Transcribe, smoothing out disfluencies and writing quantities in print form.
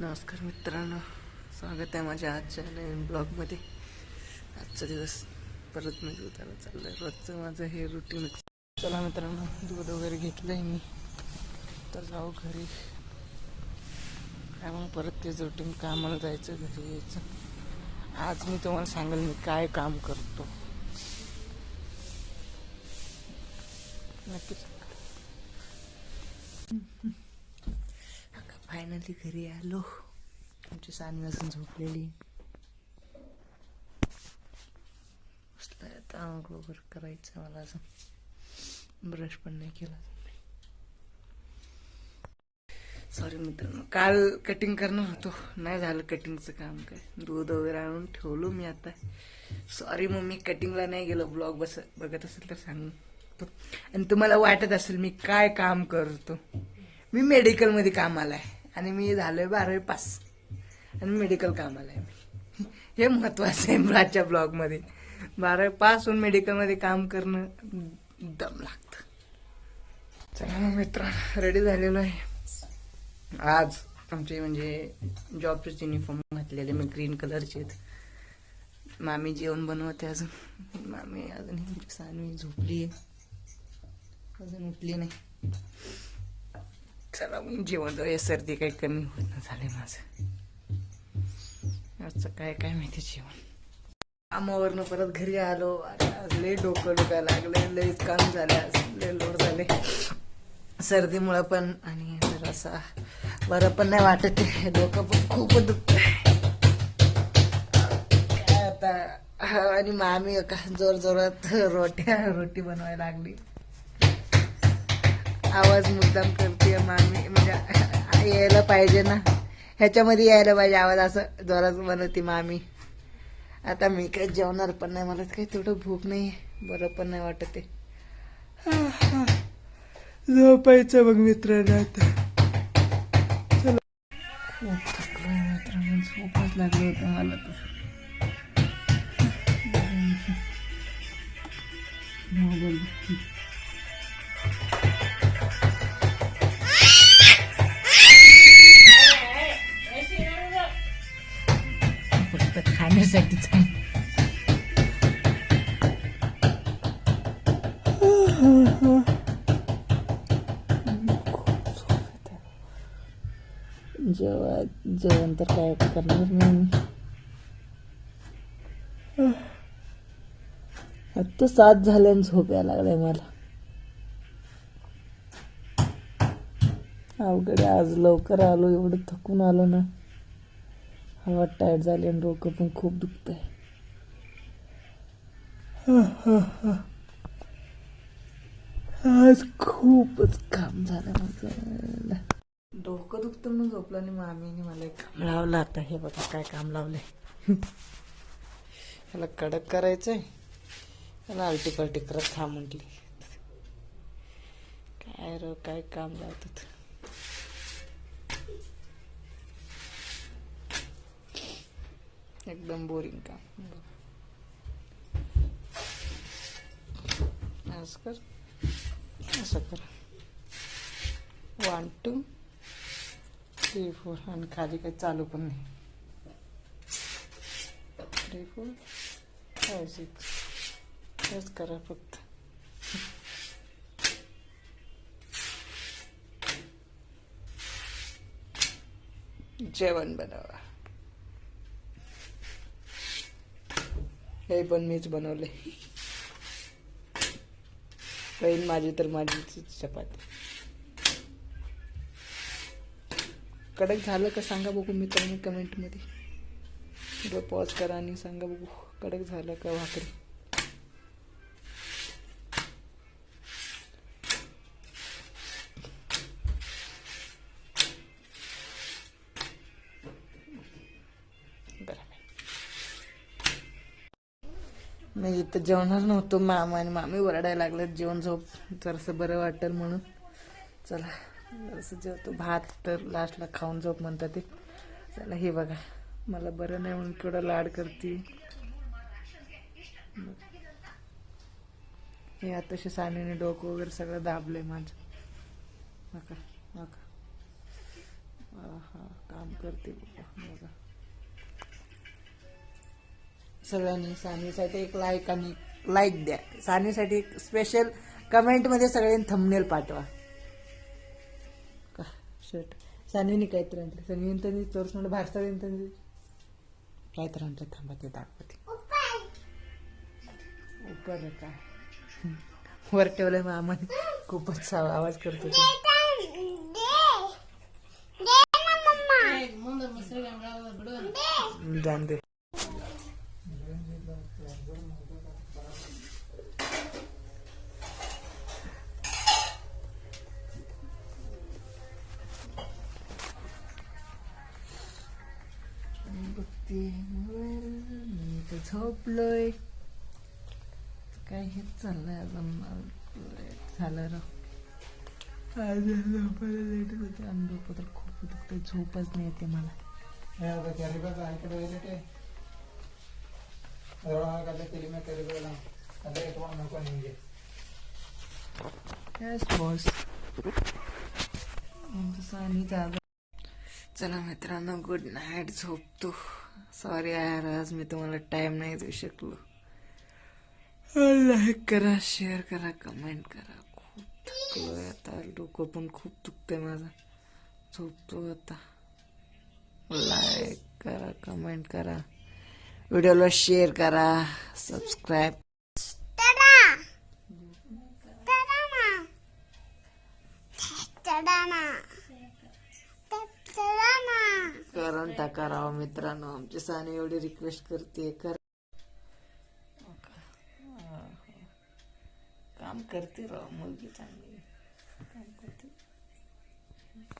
नमस्कार मित्रांनो, स्वागत आहे माझ्या आजच्या नवीन ब्लॉगमध्ये. आजचा दिवस परत मी दुधाला चाललं आहे. रोजचं माझं हे रुटीन. चला मित्रांनो, दूध वगैरे घेतलं आहे मी, तर जाऊ घरी. काय मग परत तेच रुटीन, कामाला जायचं, घरी यायचं. आज मी तुम्हाला सांगेल मी काय काम करतो. नक्कीच. फायनली घरी आलो. आमची सानवी अजून झोपलेली. आता आंघोळ वगैरे करायचं मला. अजून ब्रश पण नाही केला. सॉरी मित्रांनो, काल कटिंग करणार होतो, नाही झालं कटिंगचं काम. काय दूध वगैरे आणून ठेवलो मी आता. सॉरी मम्मी, कटिंगला नाही गेलो. ब्लॉग बघत असेल तर सांगतो. आणि तुम्हाला वाटत असेल मी काय काम करतो. मी मेडिकलमध्ये कामाला आहे आणि मी झालोय 12वी पास आणि मेडिकल कामाला आहे मी. हे महत्वाचं आहे आजच्या ब्लॉगमध्ये. 12वी पास होऊन मेडिकलमध्ये काम करणं दम लागतं. चला मग मित्रांनो, रेडी झालेलो आहे. आज आमचे म्हणजे जॉबचेच युनिफॉर्म घातलेले मी, ग्रीन कलरचे. मामी जेवण बनवते अजून. मामी अजून सानवी झोपली आहे, अजून उठली नाही. चला मग जेवण जाऊया. सर्दी काही कमी होत नाही झाले माझं. आजचं काय काय माहिती जेवण. कामावरनं परत घरी आलो. आज लय डोकं दुखायला लागले, लय काम झाले, आज लय लोड झाले सर्दीमुळे पण. आणि जरासा बरं पण नाही वाटत आहे, डोकं पण खूप दुखत आता. आणि मामी का जोर जोरात रोटी बनवायला लागली. आवाज मुद्दाम करते मामी, म्हणजे यायला पाहिजे ना, ह्याच्यामध्ये यायला पाहिजे आवाज. असं जोरात बनवते मामी. आता मी काही जेवणार पण नाही, मला काही तेवढं भूक नाही, बरं पण नाही वाटत आहे. झोपायचं मग मित्रांनो आता. चला, खूप थकलोय मित्रांनो, झोपच लागलं होतं मला तर. फक्त खाण्यासाठीच आहे. जेवण तर काय करणार नाही. आता 7 झाल्याने झोप यायला लागलाय मला. अवघड आज लवकर आलो, एवढं थकून आलो ना. हवा टायर्ड झाली आणि डोकं पण खूप दुखत आहे. आज खूपच काम झालं माझं. डोकं दुखतं म्हणून झोपलं आणि मामीने मला एक काम लावलं. आता हे बघा काय काम लावलंय. याला कडक करायचंय, याला आलटी पलटी करत खा म्हटली. काय र काय काम लावतात. एकदम बोरिंग काम. असं कर, असं कर. 1 2 3 4 आणि खाली काही चालू पण नाही. 3 4 5 6 हेच करा फक्त. जेवण बनवा. हे पण मीच बनवले. पहिली माझी तर माझीच चपाती. कडक झालं का सांगा बघू मित्रांनो कमेंटमध्ये. पॉज करा आणि सांगा बघू कडक झालं का भाकरी. मी इथं जेवणार नव्हतो. मामा आणि मामी ओरडायला लागलं जेवण झोप, जरासं बरं वाटेल म्हणून. चला जरासं जेवतो. भात तर लास्टला खाऊन झोप म्हणतात ते. चला हे बघा, मला बरं नाही म्हणून केवढं लाड करते. हे आताशी सानीने डोकं वगैरे सगळं दाबलंय माझं. नका नका आहा, काम करते बघा. सगळ्यांनी सानीसाठी एक लाईक आणि लाईक द्या. सानीसाठी एक स्पेशल कमेंट मध्ये सगळ्यांनी थंबनेल पाठवा. का शर्ट सानीने काय तर आणलं. सनी इंतनी चोरस म्हणलं भारतात इंतनी काय तर आणलं. थांबा ते दाखवते. उपर काय वर ठेवलंय मामाने. खूपच आवाज करतो ते. जाण दे. मी तर झोपलोय. काय हेच चाललंय अजून. झालं लेट होते आणि डोकं तर खूप दुखतंय. झोपच नाही येते मला. Yes, boss. चला मित्रांनो, गुड नाईट. झोपतो. सॉरी यार, आज मी तुम्हाला टाइम नाही देऊ शकलो. लाईक करा, शेअर करा, कमेंट करा. खूप थकलोय आता. डोकं पण खूप दुखतंय माझं. झोपतो आता. लाईक करा, कमेंट करा, व्हिडिओला शेअर करा, सबस्क्राईब करून टाका राव मित्रांनो. आमची सानी एवढी रिक्वेस्ट करते. काम करते राव मुलगी चांगली.